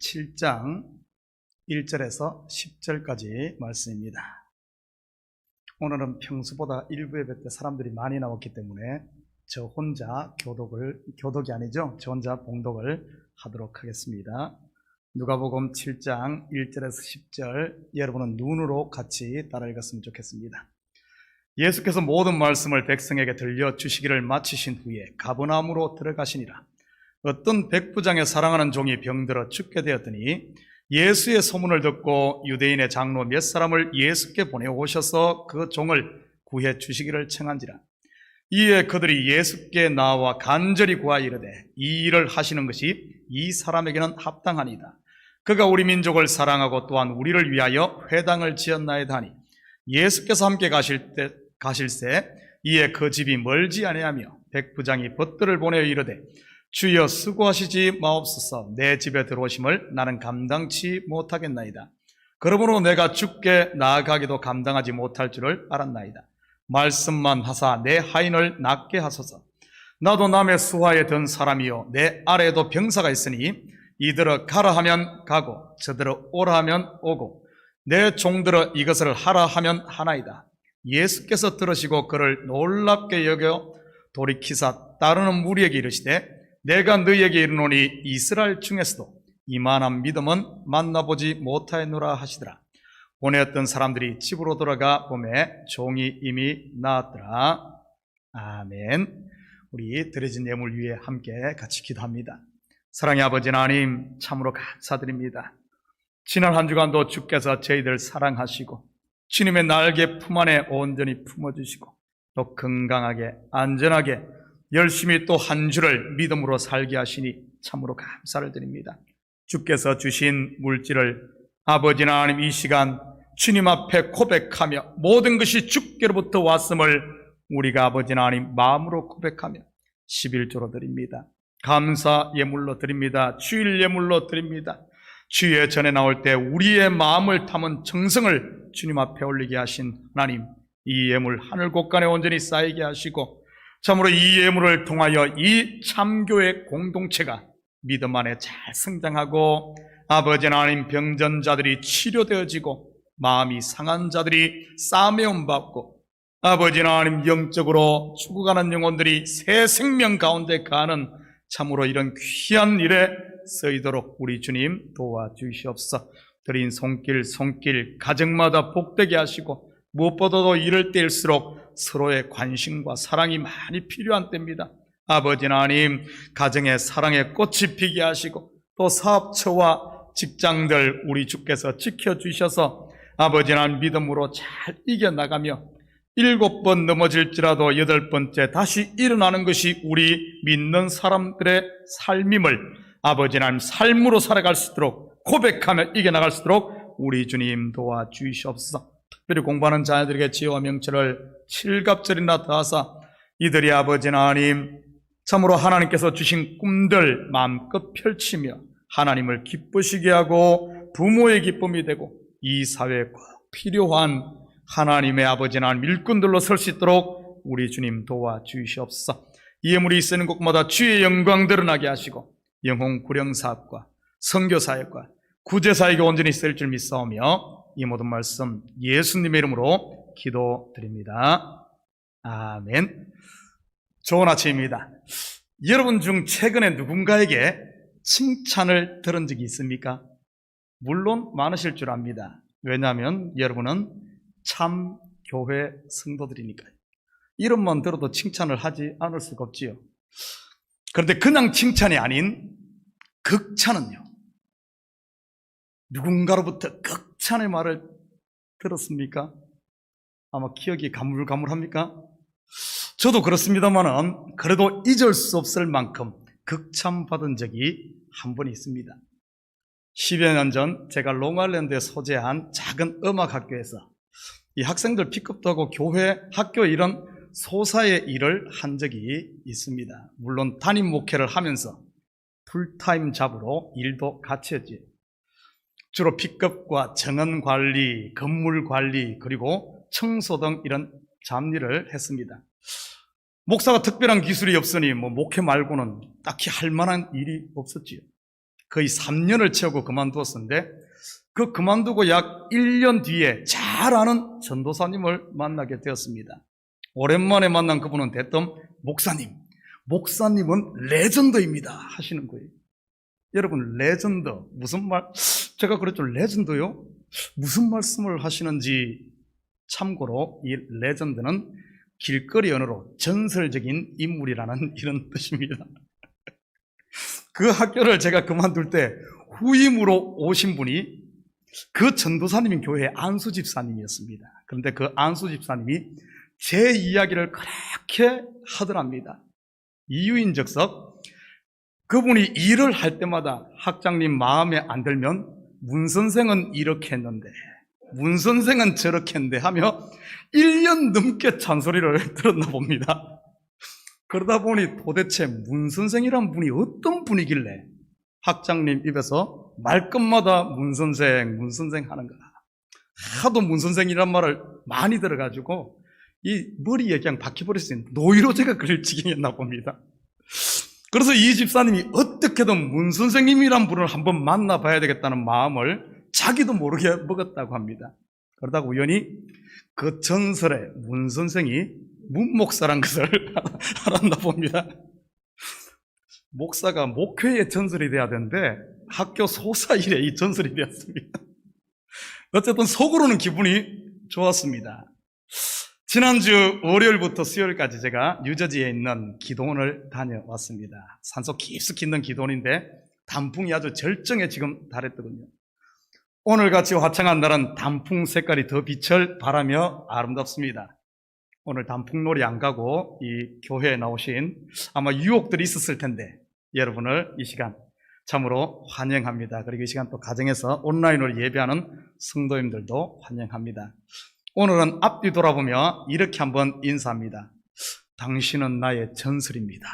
7장 1절에서 10절까지 말씀입니다. 오늘은 평소보다 일부 예배 때 사람들이 많이 나왔기 때문에 저 혼자 교독이 아니죠. 저 혼자 봉독을 하도록 하겠습니다. 누가복음 7장 1절에서 10절 여러분은 눈으로 같이 따라 읽었으면 좋겠습니다. 예수께서 모든 말씀을 백성에게 들려주시기를 마치신 후에 가버나움으로 들어가시니라. 어떤 백부장의 사랑하는 종이 병들어 죽게 되었더니 예수의 소문을 듣고 유대인의 장로 몇 사람을 예수께 보내오셔서 그 종을 구해 주시기를 청한지라. 이에 그들이 예수께 나와 간절히 구하여 이르되 이 일을 하시는 것이 이 사람에게는 합당하니이다. 그가 우리 민족을 사랑하고 또한 우리를 위하여 회당을 지었나이다 하니 예수께서 함께 가실새 이에 그 집이 멀지 아니하며 백부장이 벗들을 보내어 이르되 주여 수고하시지 마옵소서. 내 집에 들어오심을 나는 감당치 못하겠나이다. 그러므로 내가 주께 나아가기도 감당하지 못할 줄을 알았나이다. 말씀만 하사 내 하인을 낫게 하소서. 나도 남의 수하에 든 사람이요 내 아래에도 병사가 있으니 이들어 가라 하면 가고 저들어 오라 하면 오고 내 종들어 이것을 하라 하면 하나이다. 예수께서 들으시고 그를 놀랍게 여겨 돌이키사 따르는 무리에게 이르시되 내가 너희에게 이르노니 이스라엘 중에서도 이만한 믿음은 만나보지 못하였노라 하시더라. 보내었던 사람들이 집으로 돌아가 보매 종이 이미 나았더라. 아멘. 우리 드려진 예물 위에 함께 같이 기도합니다. 사랑의 아버지 하나님, 참으로 감사드립니다. 지난 한 주간도 주께서 저희들 사랑하시고 주님의 날개 품 안에 온전히 품어주시고 또 건강하게 안전하게 열심히 또 한 주를 믿음으로 살게 하시니 참으로 감사를 드립니다. 주께서 주신 물질을 아버지 하나님 이 시간 주님 앞에 고백하며 모든 것이 주께로부터 왔음을 우리가 아버지 하나님 마음으로 고백하며 11조로 드립니다. 감사 예물로 드립니다. 주일 예물로 드립니다. 주의 전에 나올 때 우리의 마음을 담은 정성을 주님 앞에 올리게 하신 하나님, 이 예물 하늘 곳간에 온전히 쌓이게 하시고 참으로 이 예물을 통하여 이 참교회 공동체가 믿음 안에 잘 성장하고 아버지 하나님 병전자들이 치료되어지고 마음이 상한 자들이 싸매움 받고 아버지 하나님 영적으로 죽어가는 영혼들이 새 생명 가운데 가는 참으로 이런 귀한 일에 쓰이도록 우리 주님 도와주시옵소서. 드린 손길 가정마다 복되게 하시고 무엇보다도 이럴 때일수록 서로의 관심과 사랑이 많이 필요한 때입니다. 아버지 하나님 가정에 사랑의 꽃이 피게 하시고 또 사업처와 직장들 우리 주께서 지켜주셔서 아버지 하나님 믿음으로 잘 이겨나가며 7번 넘어질지라도 8번째 다시 일어나는 것이 우리 믿는 사람들의 삶임을 아버지 하나님 삶으로 살아갈 수 있도록 고백하며 이겨나갈 수 있도록 우리 주님 도와주시옵소서. 특별히 공부하는 자녀들에게 지혜와 명철을 7갑절이나 더하사 이들이 아버지 하나님 참으로 하나님께서 주신 꿈들 마음껏 펼치며 하나님을 기쁘시게 하고 부모의 기쁨이 되고 이 사회에 꼭 필요한 하나님의 아버지 하나님 일꾼들로 설 수 있도록 우리 주님 도와주시옵소서. 이 예물이 쓰는 곳마다 주의 영광 드러나게 하시고 영혼 구령 사업과 선교 사역과 구제 사역에 온전히 쓸 줄 믿사오며 이 모든 말씀 예수님의 이름으로 기도드립니다. 아멘. 좋은 아침입니다. 여러분 중 최근에 누군가에게 칭찬을 들은 적이 있습니까? 물론 많으실 줄 압니다. 왜냐하면 여러분은 참 교회 성도들이니까요. 이름만 들어도 칭찬을 하지 않을 수가 없지요. 그런데 그냥 칭찬이 아닌 극찬은요. 누군가로부터 극찬의 말을 들었습니까? 아마 기억이 가물가물합니까? 저도 그렇습니다만은 그래도 잊을 수 없을 만큼 극찬받은 적이 한 번 있습니다. 10여 년 전 제가 롱아일랜드에 소재한 작은 음악학교에서 이 학생들 픽업도 하고 교회, 학교 이런 소사의 일을 한 적이 있습니다. 물론 담임 목회를 하면서 풀타임 잡으로 일도 같이 했지. 주로 픽업과 정원 관리, 건물 관리, 그리고 청소 등 이런 잡일을 했습니다. 목사가 특별한 기술이 없으니 목회 말고는 딱히 할 만한 일이 없었지요. 거의 3년을 채우고 그만두었는데 그 그만두고 약 1년 뒤에 잘 아는 전도사님을 만나게 되었습니다. 오랜만에 만난 그분은 대뜸 목사님은 레전드입니다 하시는 거예요. 여러분, 레전드 무슨 말? 제가 그랬죠. 레전드요? 무슨 말씀을 하시는지. 참고로 이 레전드는 길거리 언어로 전설적인 인물이라는 이런 뜻입니다. 그 학교를 제가 그만둘 때 후임으로 오신 분이 그 전도사님인 교회의 안수 집사님이었습니다. 그런데 그 안수 집사님이 제 이야기를 그렇게 하더랍니다. 이유인즉석 그분이 일을 할 때마다 학장님 마음에 안 들면 문 선생은 이렇게 했는데 문 선생은 저렇게 했는데 하며 1년 넘게 잔소리를 들었나 봅니다. 그러다 보니 도대체 문 선생이란 분이 어떤 분이길래 학장님 입에서 말끝마다 문 선생 하는가. 하도 문 선생이란 말을 많이 들어가지고 이 머리에 그냥 박혀버릴 수 있는 노이로제가 그릴 지경이었나 봅니다. 그래서 이 집사님이 어떻게든 문 선생님이란 분을 한번 만나봐야 되겠다는 마음을 자기도 모르게 먹었다고 합니다. 그러다가 우연히 그 전설의 문 선생이 문 목사란 것을 알았나 봅니다. 목사가 목회의 전설이 돼야 되는데 학교 소사 일에 이 전설이 되었습니다. 어쨌든 속으로는 기분이 좋았습니다. 지난주 월요일부터 수요일까지 제가 뉴저지에 있는 기도원을 다녀왔습니다. 산속 깊숙이 있는 기도원인데 단풍이 아주 절정에 지금 달했더군요. 오늘같이 화창한 날은 단풍 색깔이 더 빛을 발하며 아름답습니다. 오늘 단풍놀이 안 가고 이 교회에 나오신 아마 유혹들이 있었을 텐데 여러분을 이 시간 참으로 환영합니다. 그리고 이 시간 또 가정에서 온라인으로 예배하는 성도님들도 환영합니다. 오늘은 앞뒤 돌아보며 이렇게 한번 인사합니다. 당신은 나의 전설입니다.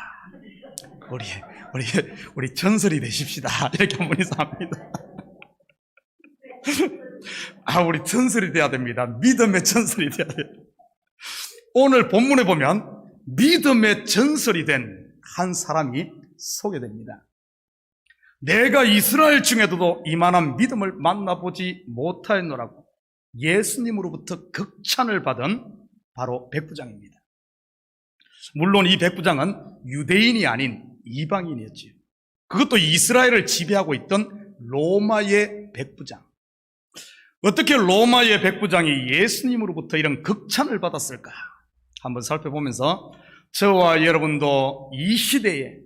우리 전설이 되십시다. 이렇게 한번 인사합니다. 우리 전설이 돼야 됩니다. 믿음의 전설이 돼야 돼요. 오늘 본문에 보면 믿음의 전설이 된 한 사람이 소개됩니다. 내가 이스라엘 중에도 이만한 믿음을 만나보지 못하였노라고 예수님으로부터 극찬을 받은 바로 백부장입니다. 물론 이 백부장은 유대인이 아닌 이방인이었지요. 그것도 이스라엘을 지배하고 있던 로마의 백부장. 어떻게 로마의 백부장이 예수님으로부터 이런 극찬을 받았을까? 한번 살펴보면서 저와 여러분도 이 시대에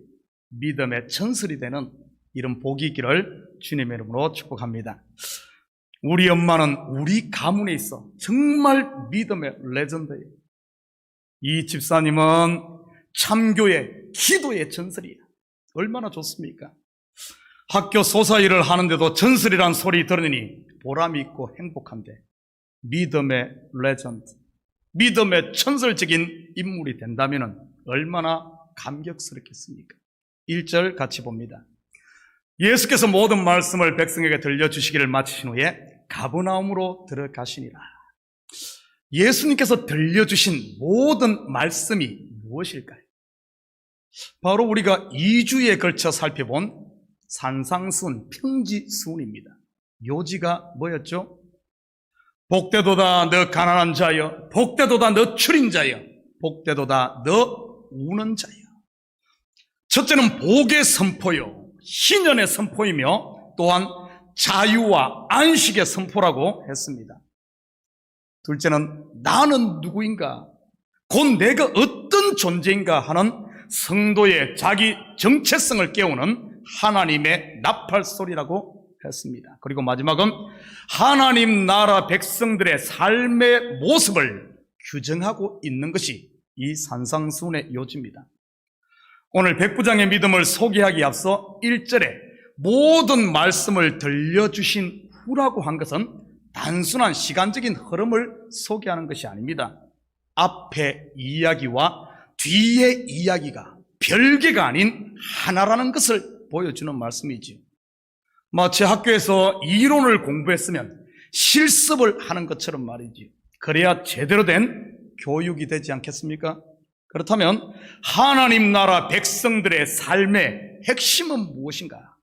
믿음의 전설이 되는 이런 복이 있기를 주님의 이름으로 축복합니다. 우리 엄마는 우리 가문에 있어 정말 믿음의 레전드예요. 이 집사님은 참교의 기도의 전설이에요. 얼마나 좋습니까? 학교 소사 일을 하는데도 전설이란 소리 들으니 보람이 있고 행복한데 믿음의 레전드, 믿음의 전설적인 인물이 된다면 얼마나 감격스럽겠습니까? 1절 같이 봅니다. 예수께서 모든 말씀을 백성에게 들려주시기를 마치신 후에 가버나움으로 들어가시니라. 예수님께서 들려주신 모든 말씀이 무엇일까요? 바로 우리가 2주에 걸쳐 살펴본 산상수훈, 평지수훈입니다. 요지가 뭐였죠? 복되도다 너 가난한 자여, 복되도다 너 추린 자여, 복되도다 너 우는 자여. 첫째는 복의 선포요, 희년의 선포이며 또한 자유와 안식의 선포라고 했습니다. 둘째는 나는 누구인가, 곧 내가 어떤 존재인가 하는 성도의 자기 정체성을 깨우는 하나님의 나팔소리라고 했습니다. 그리고 마지막은 하나님 나라 백성들의 삶의 모습을 규정하고 있는 것이 이 산상수훈의 요지입니다. 오늘 백부장의 믿음을 소개하기에 앞서 1절에 모든 말씀을 들려주신 후라고 한 것은 단순한 시간적인 흐름을 소개하는 것이 아닙니다. 앞의 이야기와 뒤의 이야기가 별개가 아닌 하나라는 것을 보여주는 말씀이지요. 마치 학교에서 이론을 공부했으면 실습을 하는 것처럼 말이지요. 그래야 제대로 된 교육이 되지 않겠습니까? 그렇다면 하나님 나라 백성들의 삶의 핵심은 무엇인가?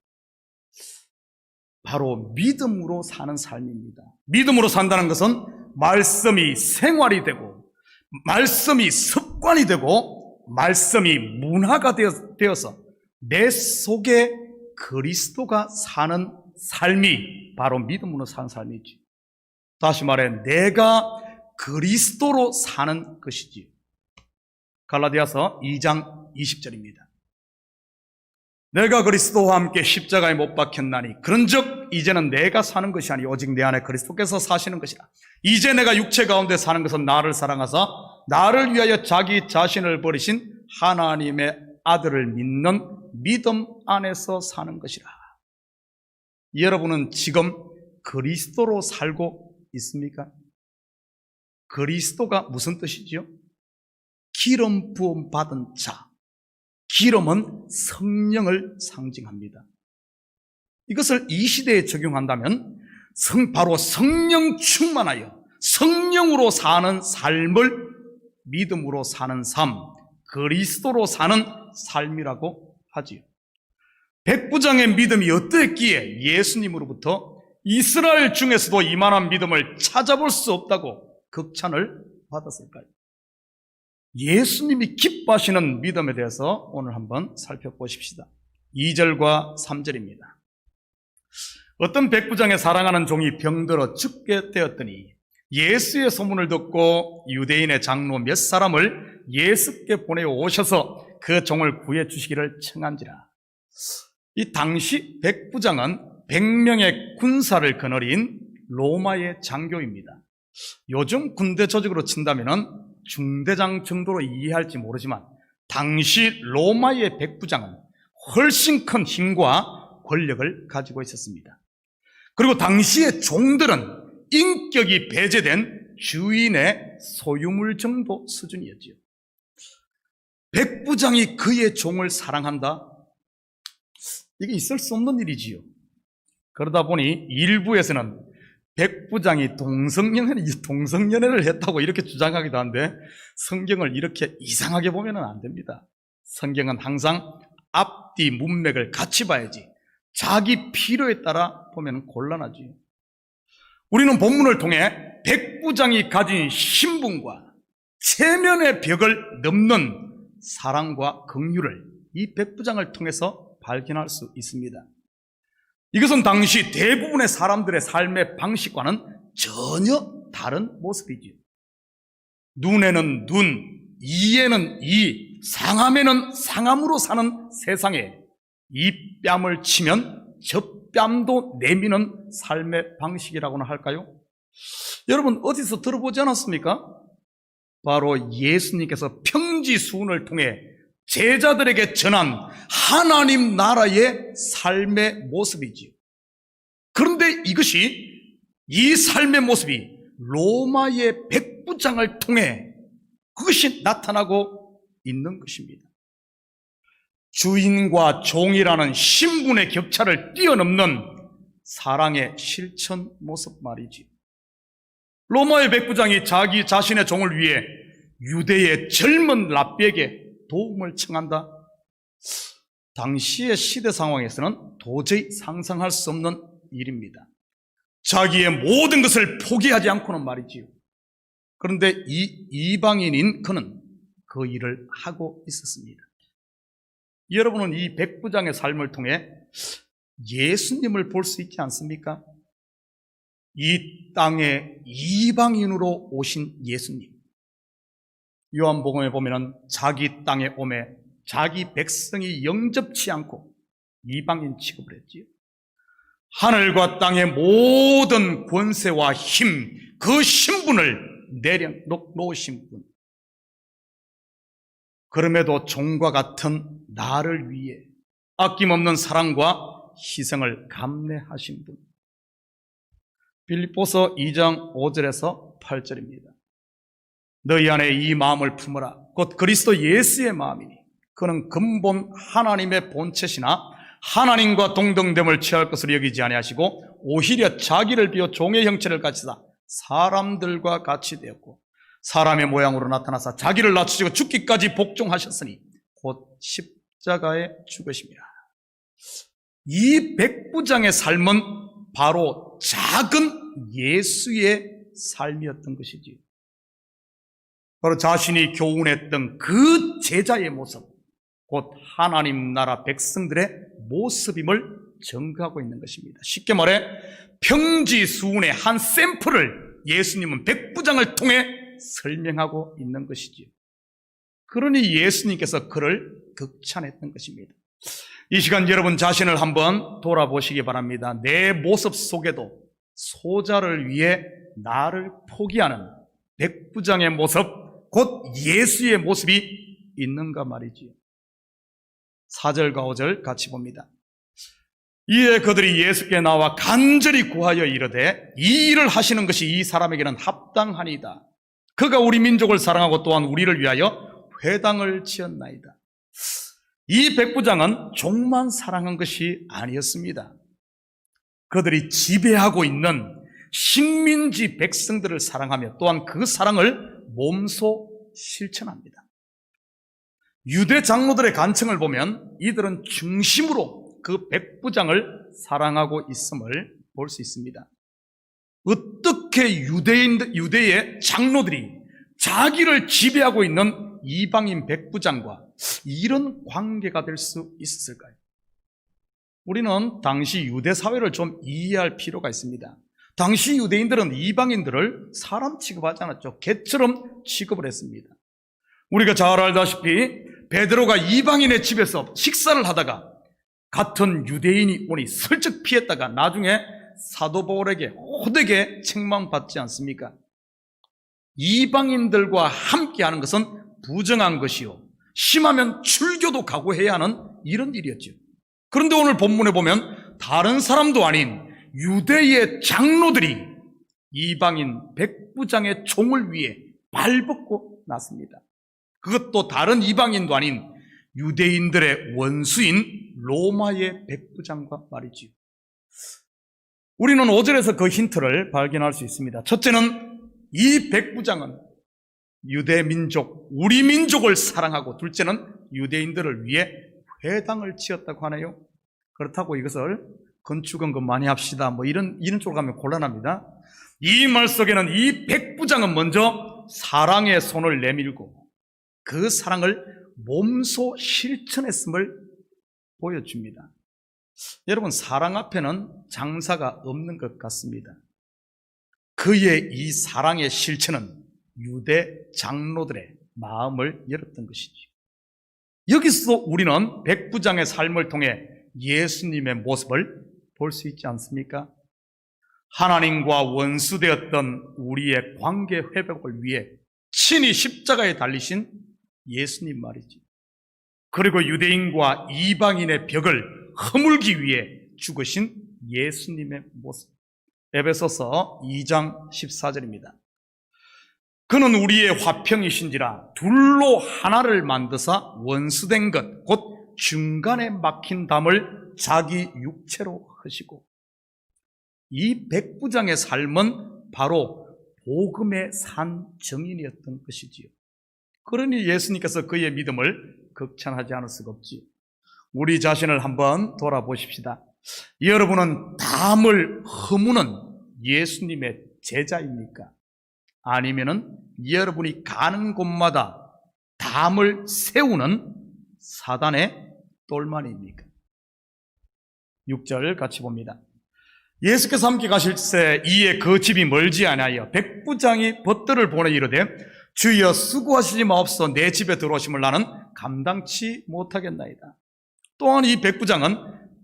바로 믿음으로 사는 삶입니다. 믿음으로 산다는 것은 말씀이 생활이 되고, 말씀이 습관이 되고, 말씀이 문화가 되어서 내 속에 그리스도가 사는 삶이 바로 믿음으로 사는 삶이지. 다시 말해, 내가 그리스도로 사는 것이지. 갈라디아서 2장 20절입니다. 내가 그리스도와 함께 십자가에 못 박혔나니 그런즉 이제는 내가 사는 것이 아니 오직 내 안에 그리스도께서 사시는 것이라. 이제 내가 육체 가운데 사는 것은 나를 사랑하사 나를 위하여 자기 자신을 버리신 하나님의 아들을 믿는 믿음 안에서 사는 것이라. 여러분은 지금 그리스도로 살고 있습니까? 그리스도가 무슨 뜻이지요? 기름 부음 받은 자. 기름은 성령을 상징합니다. 이것을 이 시대에 적용한다면 바로 성령 충만하여 성령으로 사는 삶을 믿음으로 사는 삶, 그리스도로 사는 삶이라고 하지요. 백부장의 믿음이 어땠기에 예수님으로부터 이스라엘 중에서도 이만한 믿음을 찾아볼 수 없다고 극찬을 받았을까요? 예수님이 기뻐하시는 믿음에 대해서 오늘 한번 살펴보십시다. 2절과 3절입니다. 어떤 백부장의 사랑하는 종이 병들어 죽게 되었더니 예수의 소문을 듣고 유대인의 장로 몇 사람을 예수께 보내어 오셔서 그 종을 구해 주시기를 청한지라. 이 당시 백부장은 100명의 군사를 거느린 로마의 장교입니다. 요즘 군대 조직으로 친다면은 중대장 정도로 이해할지 모르지만 당시 로마의 백부장은 훨씬 큰 힘과 권력을 가지고 있었습니다. 그리고 당시의 종들은 인격이 배제된 주인의 소유물 정도 수준이었지요. 백부장이 그의 종을 사랑한다? 이게 있을 수 없는 일이지요. 그러다 보니 일부에서는 백부장이 동성연애를 했다고 이렇게 주장하기도 한데 성경을 이렇게 이상하게 보면 안 됩니다. 성경은 항상 앞뒤 문맥을 같이 봐야지 자기 필요에 따라 보면 곤란하지. 우리는 본문을 통해 백부장이 가진 신분과 체면의 벽을 넘는 사랑과 긍휼을 이 백부장을 통해서 발견할 수 있습니다. 이것은 당시 대부분의 사람들의 삶의 방식과는 전혀 다른 모습이지요. 눈에는 눈, 이에는 이, 상함에는 상함으로 사는 세상에 이 뺨을 치면 저 뺨도 내미는 삶의 방식이라고나 할까요? 여러분 어디서 들어보지 않았습니까? 바로 예수님께서 평지수훈을 통해 제자들에게 전한 하나님 나라의 삶의 모습이지요. 그런데 이것이 이 삶의 모습이 로마의 백부장을 통해 그것이 나타나고 있는 것입니다. 주인과 종이라는 신분의 격차를 뛰어넘는 사랑의 실천 모습 말이지. 로마의 백부장이 자기 자신의 종을 위해 유대의 젊은 랍비에게 도움을 청한다? 당시의 시대 상황에서는 도저히 상상할 수 없는 일입니다. 자기의 모든 것을 포기하지 않고는 말이지요. 그런데 이 이방인인 그는 그 일을 하고 있었습니다. 여러분은 이 백부장의 삶을 통해 예수님을 볼 수 있지 않습니까? 이 땅에 이방인으로 오신 예수님. 요한복음에 보면은 자기 땅에 오매 자기 백성이 영접치 않고 이방인 취급을 했지요. 하늘과 땅의 모든 권세와 힘, 그 신분을 내려놓으신 분. 그럼에도 종과 같은 나를 위해 아낌없는 사랑과 희생을 감내하신 분. 빌립보서 2장 5절에서 8절입니다. 너희 안에 이 마음을 품으라. 곧 그리스도 예수의 마음이니 그는 근본 하나님의 본체시나 하나님과 동등됨을 취할 것으로 여기지 아니하시고 오히려 자기를 비워 종의 형체를 가지사 사람들과 같이 되었고 사람의 모양으로 나타나사 자기를 낮추시고 죽기까지 복종하셨으니 곧 십자가에 죽으심이라. 이 백부장의 삶은 바로 작은 예수의 삶이었던 것이지요. 바로 자신이 교훈했던 그 제자의 모습, 곧 하나님 나라 백성들의 모습임을 증거하고 있는 것입니다. 쉽게 말해 평지수훈의 한 샘플을 예수님은 백부장을 통해 설명하고 있는 것이지요. 그러니 예수님께서 그를 극찬했던 것입니다. 이 시간 여러분 자신을 한번 돌아보시기 바랍니다. 내 모습 속에도 소자를 위해 나를 포기하는 백부장의 모습, 곧 예수의 모습이 있는가 말이지요. 4절과 5절 같이 봅니다. 이에 그들이 예수께 나와 간절히 구하여 이르되 이 일을 하시는 것이 이 사람에게는 합당하니이다. 그가 우리 민족을 사랑하고 또한 우리를 위하여 회당을 지었나이다. 이 백부장은 종만 사랑한 것이 아니었습니다. 그들이 지배하고 있는 식민지 백성들을 사랑하며 또한 그 사랑을 몸소 실천합니다. 유대 장로들의 간청을 보면 이들은 중심으로 그 백부장을 사랑하고 있음을 볼 수 있습니다. 어떻게 유대의 장로들이 자기를 지배하고 있는 이방인 백부장과 이런 관계가 될 수 있었을까요? 우리는 당시 유대 사회를 좀 이해할 필요가 있습니다. 당시 유대인들은 이방인들을 사람 취급하지 않았죠. 개처럼 취급을 했습니다. 우리가 잘 알다시피 베드로가 이방인의 집에서 식사를 하다가 같은 유대인이 오니 슬쩍 피했다가 나중에 사도 바울에게 호되게 책망받지 않습니까? 이방인들과 함께하는 것은 부정한 것이요, 심하면 출교도 각오해야 하는 이런 일이었죠. 그런데 오늘 본문에 보면 다른 사람도 아닌 유대의 장로들이 이방인 백부장의 총을 위해 발벗고 났습니다. 그것도 다른 이방인도 아닌 유대인들의 원수인 로마의 백부장과 말이지요. 우리는 5절에서 그 힌트를 발견할 수 있습니다. 첫째는 이 백부장은 유대 민족, 우리 민족을 사랑하고, 둘째는 유대인들을 위해 회당을 지었다고 하네요. 그렇다고 이것을 건축은 그 많이 합시다 이런 쪽으로 가면 곤란합니다. 이 말 속에는 이 백부장은 먼저 사랑의 손을 내밀고 그 사랑을 몸소 실천했음을 보여줍니다. 여러분, 사랑 앞에는 장사가 없는 것 같습니다. 그의 이 사랑의 실천은 유대 장로들의 마음을 열었던 것이죠. 여기서 우리는 백부장의 삶을 통해 예수님의 모습을 볼 수 있지 않습니까? 하나님과 원수되었던 우리의 관계 회복을 위해 친히 십자가에 달리신 예수님 말이지. 그리고 유대인과 이방인의 벽을 허물기 위해 죽으신 예수님의 모습. 에베소서 2장 14절입니다. 그는 우리의 화평이신지라 둘로 하나를 만드사 원수된 것 곧 중간에 막힌 담을 자기 육체로 하시고. 이 백부장의 삶은 바로 복음의 산 증인이었던 것이지요. 그러니 예수님께서 그의 믿음을 극찬하지 않을 수가 없지요. 우리 자신을 한번 돌아보십시다. 여러분은 담을 허무는 예수님의 제자입니까? 아니면은 여러분이 가는 곳마다 담을 세우는 사단의 똘마니입니까? 6절 같이 봅니다. 예수께서 함께 가실 때 이에 그 집이 멀지 아니하여 백부장이 벗들을 보내 이르되 주여 수고하시지 마옵소서 내 집에 들어오심을 나는 감당치 못하겠나이다. 또한 이 백부장은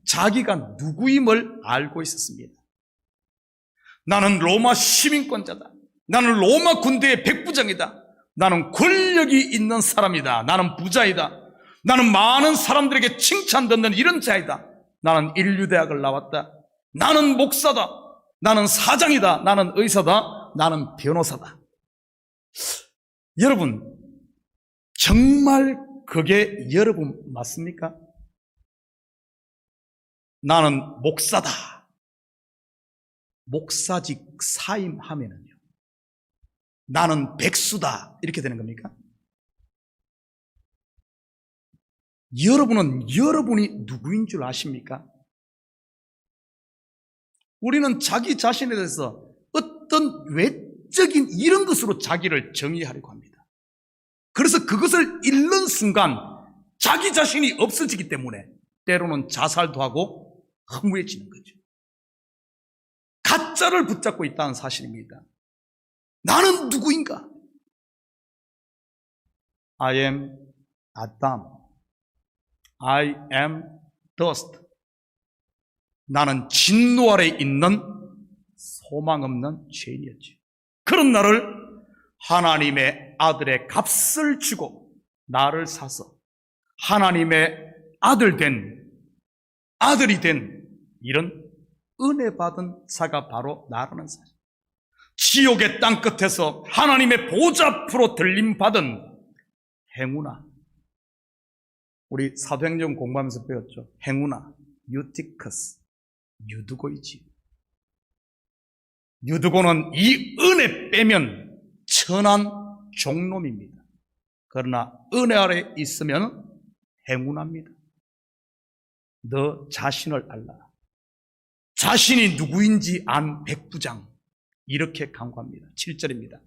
자기가 누구임을 알고 있었습니다. 나는 로마 시민권자다. 나는 로마 군대의 백부장이다. 나는 권력이 있는 사람이다. 나는 부자이다. 나는 많은 사람들에게 칭찬받는 이런 자이다. 나는 인류대학을 나왔다. 나는 목사다. 나는 사장이다. 나는 의사다. 나는 변호사다. 여러분, 정말 그게 여러분 맞습니까? 나는 목사다. 목사직 사임하면은요, 나는 백수다. 이렇게 되는 겁니까? 여러분은 여러분이 누구인 줄 아십니까? 우리는 자기 자신에 대해서 어떤 외적인 이런 것으로 자기를 정의하려고 합니다. 그래서 그것을 잃는 순간 자기 자신이 없어지기 때문에 때로는 자살도 하고 허무해지는 거죠. 가짜를 붙잡고 있다는 사실입니다. 나는 누구인가? I am Adam. I am dust. 나는 진노 아래 있는 소망 없는 죄인이었지. 그런 나를 하나님의 아들의 값을 주고 나를 사서 하나님의 아들이 된 이런 은혜 받은 자가 바로 나라는 사실. 지옥의 땅끝에서 하나님의 보좌 앞으로 들림받은 행우나, 우리 사도행전 공부하면서 배웠죠. 행우나, 유티커스, 유두고이지. 유두고는 이 은혜 빼면 천한 종놈입니다. 그러나 은혜 아래 있으면 행운합니다. 너 자신을 알라. 자신이 누구인지 안 백부장. 이렇게 강구합니다. 7절입니다.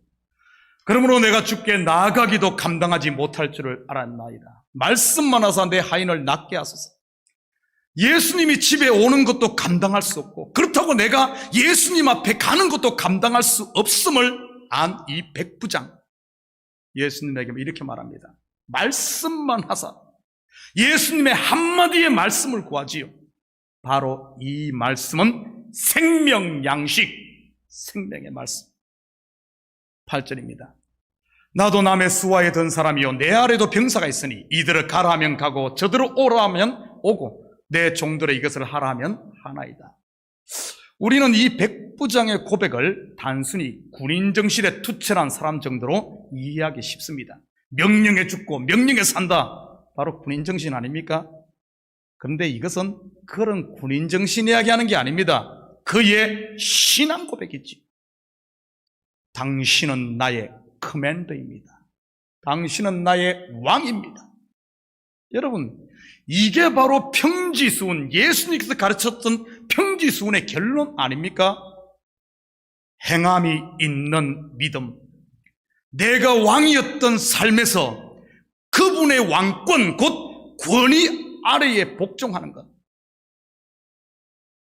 그러므로 내가 주께 나아가기도 감당하지 못할 줄을 알았나이다. 말씀만 하사 내 하인을 낫게 하소서. 예수님이 집에 오는 것도 감당할 수 없고, 그렇다고 내가 예수님 앞에 가는 것도 감당할 수 없음을 안 이 백부장, 예수님에게 이렇게 말합니다. 말씀만 하사. 예수님의 한마디의 말씀을 구하지요. 바로 이 말씀은 생명 양식, 생명의 말씀. 8절입니다. 나도 남의 수하에 든 사람이요 내 아래도 병사가 있으니 이들을 가라 하면 가고 저들을 오라 하면 오고 내 종들의 이것을 하라 하면 하나이다. 우리는 이 백부장의 고백을 단순히 군인 정신에 투철한 사람 정도로 이해하기 쉽습니다. 명령에 죽고 명령에 산다. 바로 군인 정신 아닙니까? 그런데 이것은 그런 군인 정신 이야기하는 게 아닙니다. 그의 신앙 고백이지. 당신은 나의 커맨더입니다. 당신은 나의 왕입니다. 여러분, 이게 바로 평지수훈, 예수님께서 가르쳤던 평지수훈의 결론 아닙니까? 행함이 있는 믿음. 내가 왕이었던 삶에서 그분의 왕권, 곧 권위 아래에 복종하는 것.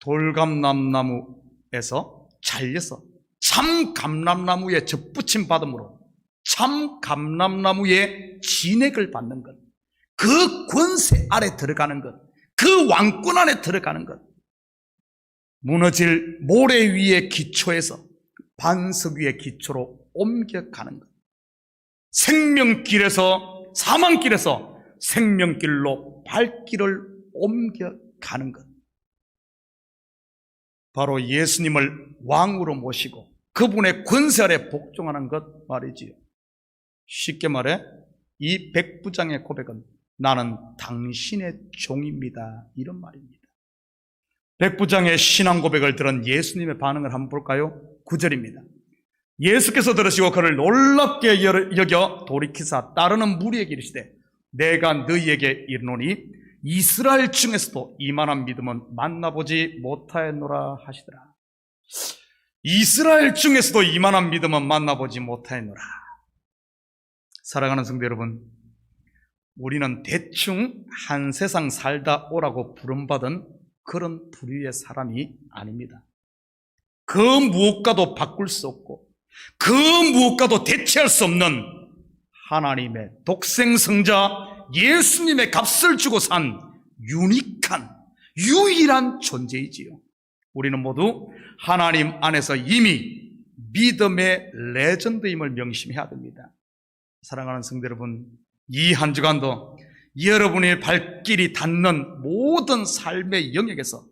돌감람나무에서 잘려서 참 감람나무에 접붙임 받음으로 참 감람나무의 진액을 받는 것. 그 권세 아래 들어가는 것. 그 왕권 안에 들어가는 것. 무너질 모래 위의 기초에서 반석 위의 기초로 옮겨가는 것. 생명길에서 사망길에서 생명길로 발길을 옮겨가는 것. 바로 예수님을 왕으로 모시고 그분의 권세 아래 복종하는 것 말이지요. 쉽게 말해 이 백부장의 고백은 나는 당신의 종입니다. 이런 말입니다. 백부장의 신앙 고백을 들은 예수님의 반응을 한번 볼까요? 9절입니다. 예수께서 들으시고 그를 놀랍게 여겨 돌이키사 따르는 무리에게 이르시되 내가 너희에게 이르노니 이스라엘 중에서도 이만한 믿음은 만나보지 못하였노라 하시더라. 이스라엘 중에서도 이만한 믿음은 만나보지 못하였노라. 사랑하는 성도 여러분, 우리는 대충 한 세상 살다 오라고 부름받은 그런 부류의 사람이 아닙니다. 그 무엇과도 바꿀 수 없고 그 무엇과도 대체할 수 없는 하나님의 독생성자 예수님의 값을 주고 산 유일한 존재이지요. 우리는 모두 하나님 안에서 이미 믿음의 레전드임을 명심해야 됩니다. 사랑하는 성도 여러분, 이 한 주간도 여러분의 발길이 닿는 모든 삶의 영역에서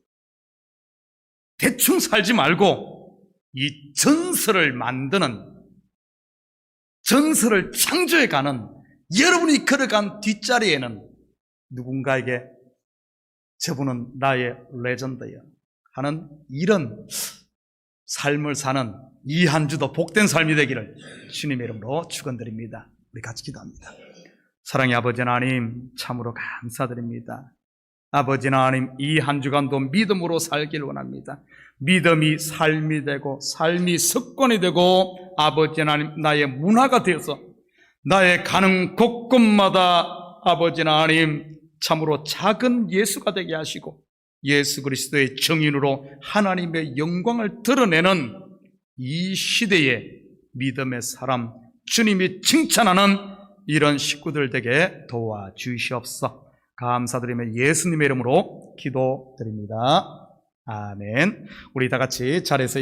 대충 살지 말고 이 전설을 만드는, 전설을 창조해가는 여러분이 걸어간 뒷자리에는 누군가에게 저분은 나의 레전드야 하는 이런 삶을 사는 이 한 주도 복된 삶이 되기를 주님의 이름으로 축원드립니다. 우리 같이 기도합니다. 사랑의 아버지 하나님, 참으로 감사드립니다. 아버지 하나님, 이 한 주간도 믿음으로 살기를 원합니다. 믿음이 삶이 되고 삶이 습관이 되고 아버지 하나님 나의 문화가 되어서 나의 가는 곳곳마다 아버지 하나님 참으로 작은 예수가 되게 하시고 예수 그리스도의 증인으로 하나님의 영광을 드러내는 이 시대의 믿음의 사람, 주님이 칭찬하는 이런 식구들 되게 도와주시옵소서. 감사드리며 예수님의 이름으로 기도드립니다. 아멘. 우리 다 같이 자리에서